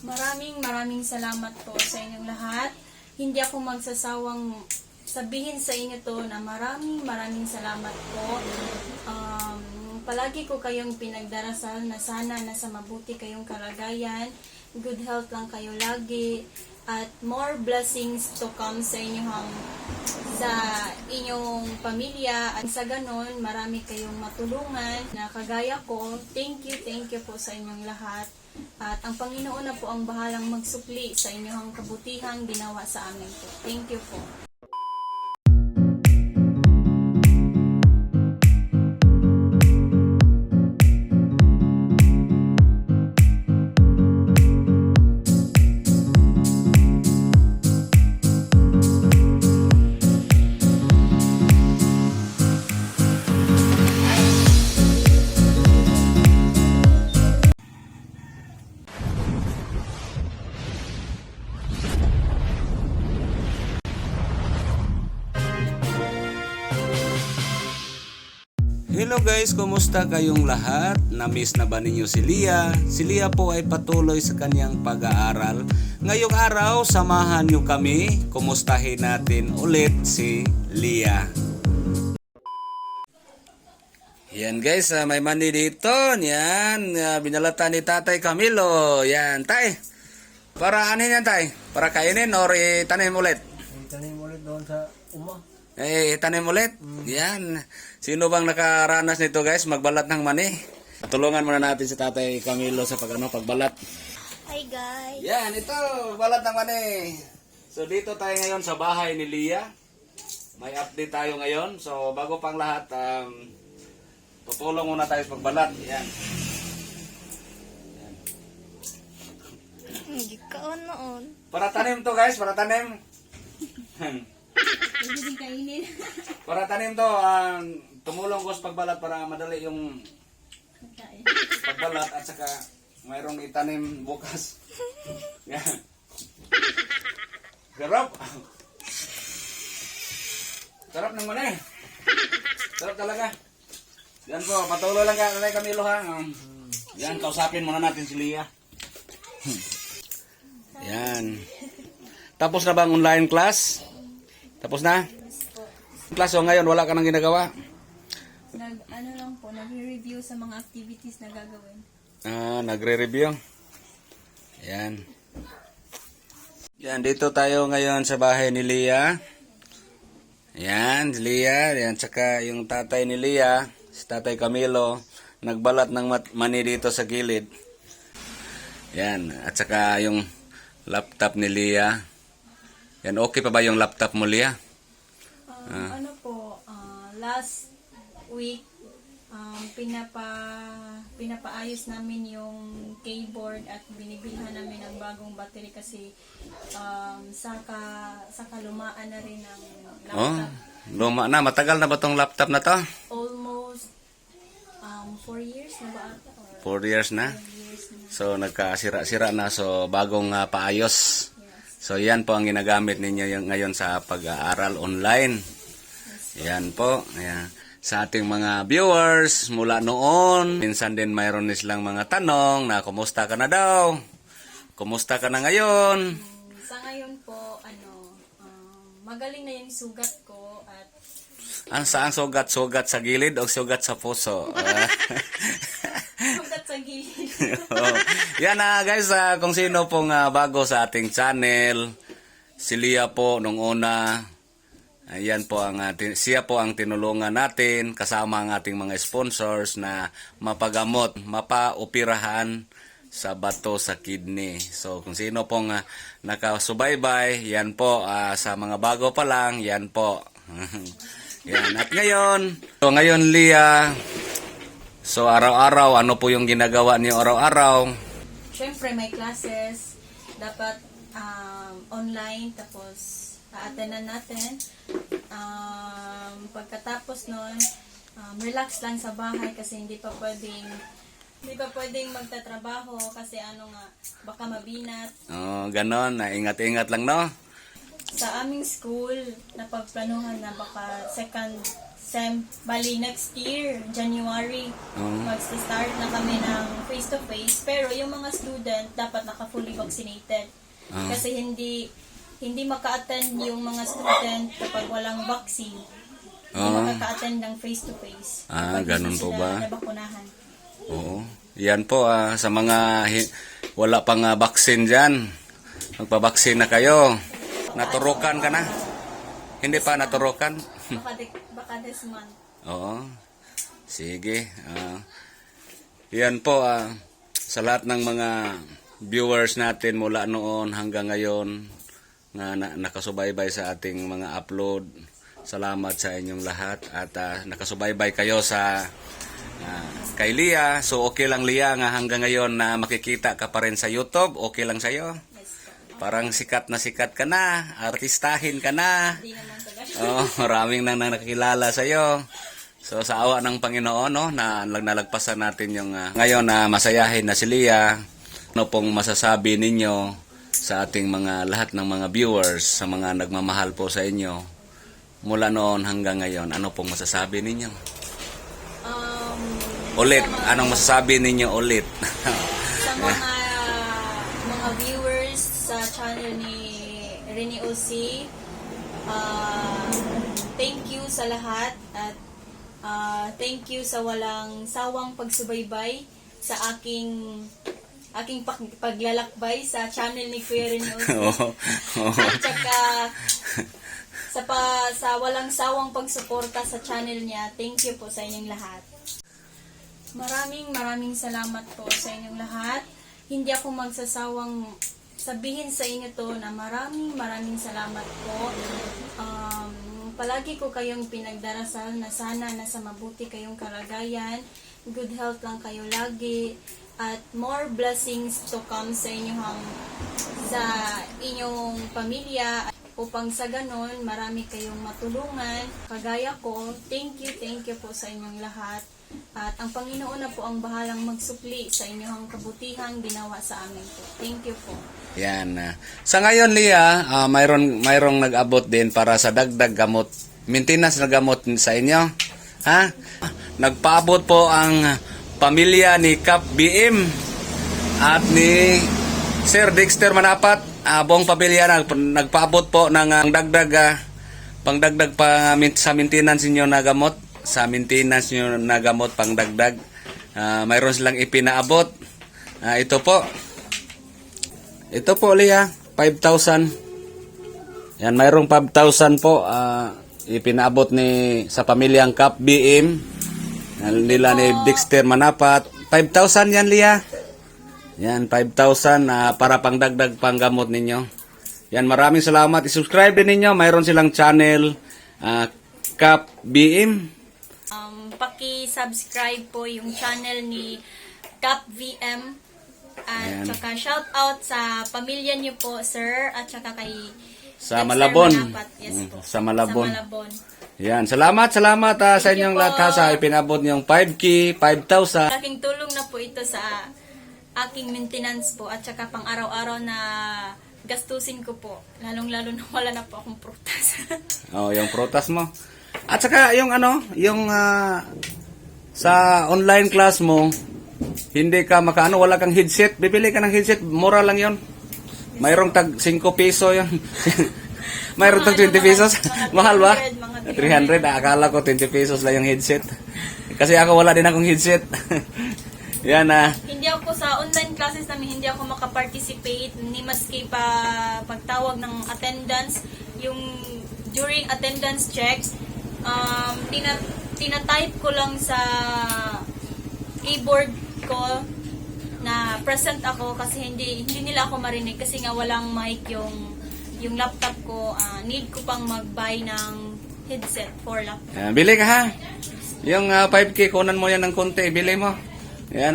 Maraming salamat po sa inyong lahat. Hindi ako magsasawang sabihin sa inyo to na maraming salamat po. Palagi ko kayong pinagdarasal na sana nasa mabuti kayong kalagayan. Good health lang kayo lagi. At more blessings to come sa inyong pamilya. At sa ganon, marami kayong matulungan na kagaya ko. Thank you po sa inyong lahat. At ang Panginoon na po ang bahalang magsupli sa inyong kabutihang ginawa sa amin po. Thank you po. Hello guys, kumusta kayong lahat? Na-miss na ba ninyo si Lia? Si Lia po ay patuloy sa kanyang pag-aaral. Ngayong araw, samahan nyo kami. Kumustahin natin ulit si Lia. Yan guys, may mani dito. Yan, binalatan ni Tatay Camilo. Yan, tay. Para anin yan tay? Para kainin or itanim ulit? Itanim ulit doon sa uma. Itanim ulit. Yan. Sino bang nakaranas nito guys? Magbalat ng mani. Tulungan muna natin si Tatay Camilo sa pagbalat. Hi guys! Yan, ito. Balat ng mani. So dito tayo ngayon sa bahay ni Lia. May update tayo ngayon. So bago pang lahat, tutulong muna tayo sa pagbalat. Yan. Hindi ka noon. Para tanim to guys, para tanim. Hindi kainin. Para tanim to, tumulong ko sa pagbalat para madali yung pagbalat at saka mayroong itanim bukas. Yan. Sarap. Sarap ng mani. Sarap talaga. Yan po, patuloy lang Tatay Camilo ha. Yan, kausapin muna natin si Lia. Yan. Tapos na bang online class? Tapos na? Class, so ngayon wala ka nang ginagawa? Nag-review sa mga activities na gagawin. Nagre-review. Yan. Yan, dito tayo ngayon sa bahay ni Lia. Yan, Lia. Yan, tsaka yung tatay ni Lia, si Tatay Camilo, nagbalat ng mani dito sa gilid. Yan, at saka yung laptop ni Lia. Yan, okay pa ba yung laptop mo, Lia? Ano po, last week, pinapaayos namin yung keyboard at binibilhan namin ng bagong battery kasi saka lumaan na rin ang laptop. Luma na. Matagal na ba tong laptop na to? Almost 4 years na ba ata? 4 years na? 5 years na. So, nagkasira-sira na. So, bagong paayos. So, yan po ang ginagamit ninyo ngayon sa pag-aaral online. Yan po. Ayan. Sa ating mga viewers, mula noon, minsan din mayroon silang mga tanong na kumusta ka na daw? Kumusta ka na ngayon? Sa ngayon po, magaling na yung sugat ko at Saang sugat? Sugat sa gilid o sugat sa puso? sugat sa gilid. Yan guys, kung sino pong bago sa ating channel, si Lia po nung una, ayan po siya po ang tinulungan natin kasama ang ating mga sponsors na mapagamot, mapaoperahan sa bato sa kidney. So kung sino pong nakasubaybay, yan po sa mga bago pa lang, yan po. Yan. At ngayon Lia, so araw-araw, ano po yung ginagawa niyo araw-araw? Siyempre may classes, dapat online, tapos a-attendan natin. Pagkatapos nun, relax lang sa bahay kasi hindi pa pwedeng magtatrabaho kasi baka mabinat. Ganon, ingat-ingat lang no? Sa aming school, napagplanuhan na baka Bali next year, January, Oo. mag-start na kami ng face-to-face. Pero yung mga student, dapat naka-fully vaccinated. Ah. Kasi hindi maka-attend yung mga student kapag walang vaccine. Hindi Ah. makaka-attend ng face-to-face. Ah, kapag ganun hindi po sila ba? nabakunahan. Oo. Yan po, sa mga wala pang vaccine dyan, magpabaksin na kayo. Naturukan ka na? Hindi pa naturukan? Baka this month. Oo. Sige. Yan po, sa lahat ng mga viewers natin mula noon hanggang ngayon na nakasubaybay sa ating mga upload. Salamat sa inyong lahat at nakasubaybay kayo sa kay Lia. So okay lang Lia nga hanggang ngayon na makikita ka pa rin sa YouTube. Okay lang sa'yo? Yes po. Parang sikat ka na, artistahin ka na. Hindi naman talaga. Oh, maraming nang nakakilala sa iyo. So sa awa ng Panginoon no, na nalagpasan natin yung ngayon na masayahin na si Lia. Ano pong masasabi ninyo sa ating mga lahat ng mga viewers, sa mga nagmamahal po sa inyo mula noon hanggang ngayon? Ano pong masasabi ninyo? Ulit, anong masasabi ninyo ulit? Sa mga viewers sa channel ni Rene OC, thank you sa lahat at thank you sa walang sawang pagsubaybay sa aking paglalakbay sa channel ni Kuya Rene OC. Oo. At saka sa walang sawang pagsuporta sa channel niya, thank you po sa inyong lahat. Maraming salamat po sa inyong lahat. Hindi ako magsasawang sabihin sa inyo to na maraming salamat po. Palagi ko kayong pinagdarasal na sana nasa mabuti kayong kalagayan. Good health lang kayo lagi. At more blessings to come sa inyong pamilya. Upang sa ganon, marami kayong matulungan. Kagaya ko, thank you po sa inyong lahat. At ang Panginoon na po ang bahalang magsupli sa inyong kabutihang ginawa sa amin po. Thank you po. Yan. Sa ngayon, Lia, mayroong nag-abot din para sa dagdag gamot. Maintenance na gamot sa inyo. Ha? Nagpaabot po ang pamilya ni Kap BM at ni Sir Dexter Manapat. Buong pamilya nagpaabot po ng pangdagdag pa sa maintenance niyo na gamot. Sa maintenance niyo na gamot pangdagdag. Mayroon silang ipinaabot. Ito po, Lia, 5,000. Yan, mayroong 5,000 po ipinaabot sa pamilyang Kap BM nila ni Dexter Manapat. 5,000 yan, Lia. Yan, 5,000 para pangdagdag panggamot ninyo. Yan, maraming salamat. I-subscribe din ninyo. Mayroon silang channel, Kap BM. Paki-subscribe po yung channel ni Kap VM. At Ayan. saka shout out sa pamilya niyo po, sir. At saka kay Sa Dexter Malabon. Manapat. Yes po. Sa Malabon. Sa Malabon. Yan, salamat sa Thank you inyong po. lahat sa ipinabot niyong 5K, 5,000. Malaking tulong na po ito sa aking maintenance po at saka pang araw-araw na gastusin ko po. Lalong-lalo na wala na po akong prutas. Oh, yung prutas mo. At saka yung sa online class mo, hindi ka wala kang headset, bibili ka ng headset, mura lang 'yon. Mayroong tag 5 piso 'yon. Mayroong tag 20 pesos. Mahal ba? 300. Akala ko 20 pesos lang yung headset. Kasi ako wala din akong headset. Yan Hindi ako sa online classes namin, hindi ako makaparticipate ni maski pa pagtawag ng attendance, yung during attendance checks, tina-type ko lang sa keyboard ko na present ako kasi hindi nila ako marinig kasi nga walang mic yung laptop ko. Need ko pang mag-buy ng headset for laptop. bili ka ha. Yung 5K, kunan mo yan ng konti, bili mo. Yan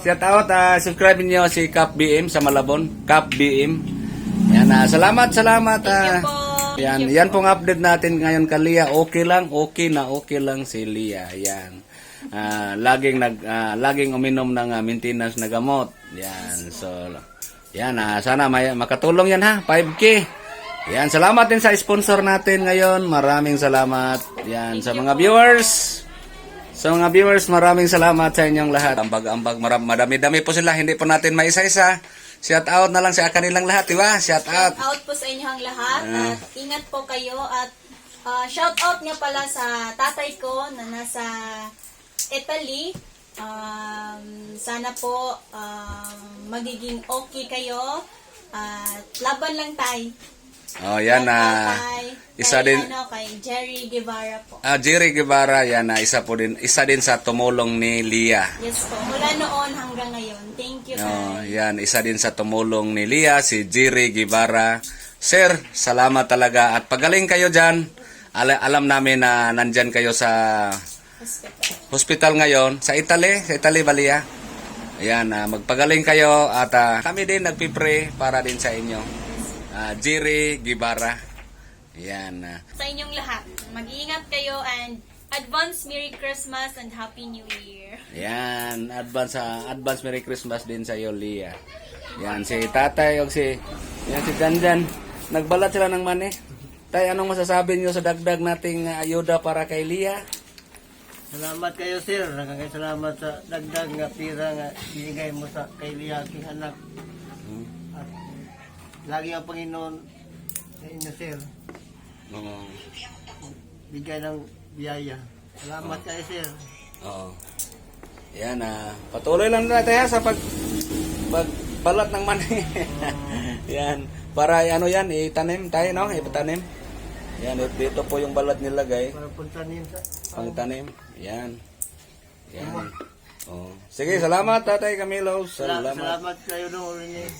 shout out, subscribe niyo si Kap BM sa Malabon, Kap BM. Yan salamat. Thank you po. Yan pong update natin ngayon kay Lia. Okay lang si Lia. Yan. Laging uminom ng maintenance na gamot. Yan. So, yan sana makatulong yan ha. 5K. Yan, salamat din sa sponsor natin ngayon. Maraming salamat. Yan, sa mga viewers. Sa mga viewers, maraming salamat sa inyong lahat. Ambag-ambag, madami-dami po sila. Hindi po natin maisa-isa. Shout out na lang sa kanilang lahat, di ba? Shout out. Out po sa inyong lahat at ingat po kayo at shout out nga pala sa tatay ko na nasa Italy. Sana po magiging okay kayo at laban lang tayo. Oh, yan na. Isa din Kay Jerry Guevara po. Jerry Guevara, yan na isa din sa tumulong ni Lia. Yes po, mula noon hanggang ngayon. Thank you, Oh, Tay. yan, isa din sa tumulong ni Lia, si Jerry Guevara. Sir, salamat talaga at pagaling kayo diyan. Alam namin na nandyan kayo sa hospital ngayon sa Italy ba Lia? Ayan, magpagaling kayo at kami din nagpipray para din sa inyo. Jerry Guevara. Ayan. Sa inyong lahat, mag-iingat kayo and advance Merry Christmas and Happy New Year. Ayan, advance Merry Christmas din sa iyo, Lia. Yan, si tatay o si Janjan. Nagbalat sila ng mani. Tay, anong masasabi niyo sa dagdag nating ayuda para kay Lia? Salamat kayo, sir. Salamat sa dagdag nga pira nga binigay mo sa kay Lia, aking anak. At lagi ang Panginoon sa inyo, sir. Oo. Bigay ng biyaya. Salamat kayo, sir. Oo. Yan, patuloy lang natin ha, sa pagbalat ng mani. Yan. Para ano yan, itanim tayo, no? Itanim. Yan, dito po yung balat nilagay. Para puntanin sa... Pangtanim. Yan. Yan. Oh. Sige, salamat Tatay Camilo. Salamat kayo nung ulit.